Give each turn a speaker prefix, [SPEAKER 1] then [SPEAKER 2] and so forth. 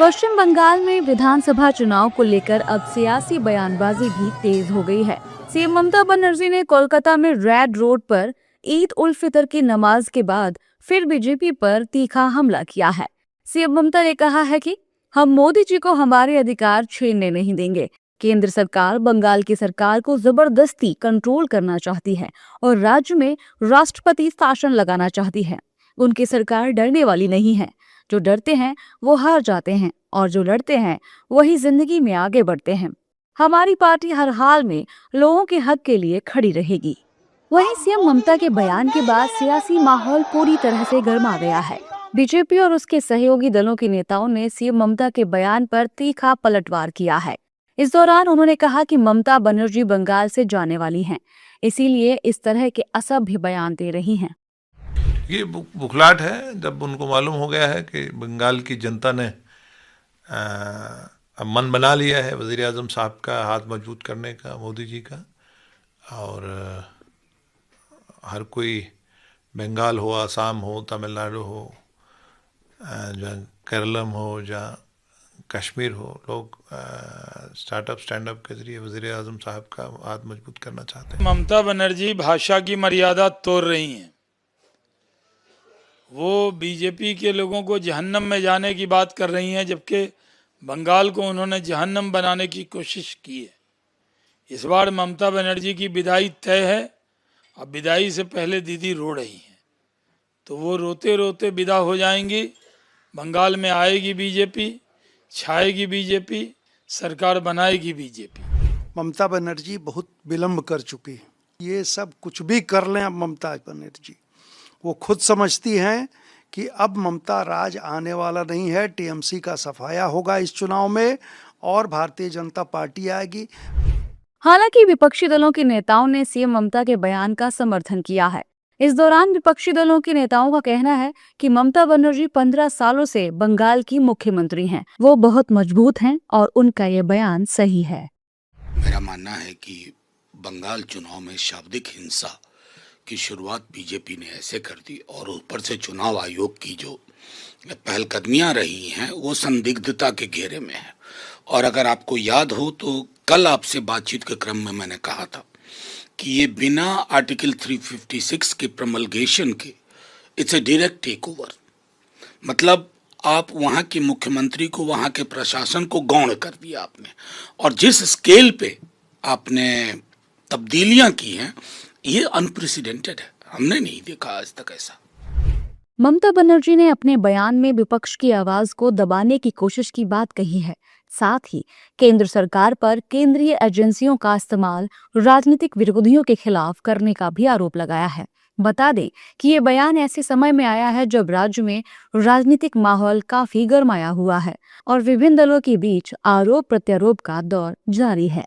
[SPEAKER 1] पश्चिम बंगाल में विधानसभा चुनाव को लेकर अब सियासी बयानबाजी भी तेज हो गई है। सीएम ममता बनर्जी ने कोलकाता में रेड रोड पर ईद उल फितर की नमाज के बाद फिर बीजेपी पर तीखा हमला किया है। सीएम ममता ने कहा है कि हम मोदी जी को हमारे अधिकार छीनने नहीं देंगे। केंद्र सरकार बंगाल की सरकार को जबरदस्ती कंट्रोल करना चाहती है और राज्य में राष्ट्रपति शासन लगाना चाहती है। उनकी सरकार डरने वाली नहीं है। जो डरते हैं वो हार जाते हैं और जो लड़ते हैं वही जिंदगी में आगे बढ़ते हैं। हमारी पार्टी हर हाल में लोगों के हक के लिए खड़ी रहेगी। वहीं सीएम ममता के बयान के बाद सियासी माहौल पूरी तरह से गर्मा गया है। बीजेपी और उसके सहयोगी दलों के नेताओं ने सीएम ममता के बयान पर तीखा पलटवार किया है। इस दौरान उन्होंने कहा कि ममता बनर्जी बंगाल से जाने वाली हैं, इसीलिए इस तरह के असभ्य बयान दे रही हैं।
[SPEAKER 2] ये बुखलाहट है जब उनको मालूम हो गया है कि बंगाल की जनता ने अब मन बना लिया है वज़ीर आज़म साहब का हाथ मजबूत करने का, मोदी जी का। और हर कोई बंगाल हो, आसाम हो, तमिलनाडु हो, जहाँ केरलम हो, जहाँ कश्मीर हो, लोग स्टार्टअप स्टैंड अप के जरिए वज़ीर आज़म साहब का हाथ मजबूत करना चाहते हैं।
[SPEAKER 3] ममता बनर्जी भाषा की मर्यादा तोड़ रही हैं। वो बीजेपी के लोगों को जहन्नम में जाने की बात कर रही हैं, जबकि बंगाल को उन्होंने जहन्नम बनाने की कोशिश की है। इस बार ममता बनर्जी की विदाई तय है। अब विदाई से पहले दीदी रो रही हैं, तो वो रोते रोते विदा हो जाएंगी। बंगाल में आएगी बीजेपी, छाएगी बीजेपी, सरकार बनाएगी बीजेपी।
[SPEAKER 4] ममता बनर्जी बहुत विलम्ब कर चुकी है। ये सब कुछ भी कर लें, अब ममता बनर्जी वो खुद समझती हैं कि अब ममता राज आने वाला नहीं है। टीएमसी का सफाया होगा इस चुनाव में और भारतीय जनता पार्टी आएगी।
[SPEAKER 1] हालांकि विपक्षी दलों के नेताओं ने सीएम ममता के बयान का समर्थन किया है। इस दौरान विपक्षी दलों के नेताओं का कहना है कि ममता बनर्जी 15 सालों से बंगाल की मुख्यमंत्री हैं। वो बहुत मजबूत हैं और उनका ये बयान सही है।
[SPEAKER 5] मेरा मानना है कि बंगाल चुनाव में शाब्दिक हिंसा की शुरुआत बीजेपी ने ऐसे कर दी और ऊपर से चुनाव आयोग की जो पहलकदमियां रही हैं वो संदिग्धता के घेरे में है। और अगर आपको याद हो तो कल आपसे बातचीत के क्रम में मैंने कहा था कि ये बिना आर्टिकल 356 के प्रमलगेशन के it's a direct take over. मतलब आप वहाँ के मुख्यमंत्री को, वहाँ के प्रशासन को गौण कर दिया आपने। और जिस स्केल पे आपने तब्दीलियां की हैं ये अनप्रेसिडेंटेड है। हमने नहीं देखा आज तक ऐसा।
[SPEAKER 1] ममता बनर्जी ने अपने बयान में विपक्ष की आवाज को दबाने की कोशिश की बात कही है। साथ ही केंद्र सरकार पर केंद्रीय एजेंसियों का इस्तेमाल राजनीतिक विरोधियों के खिलाफ करने का भी आरोप लगाया है। बता दें कि ये बयान ऐसे समय में आया है जब राज्य में राजनीतिक माहौल काफी गरमाया हुआ है और विभिन्न दलों के बीच आरोप प्रत्यारोप का दौर जारी है।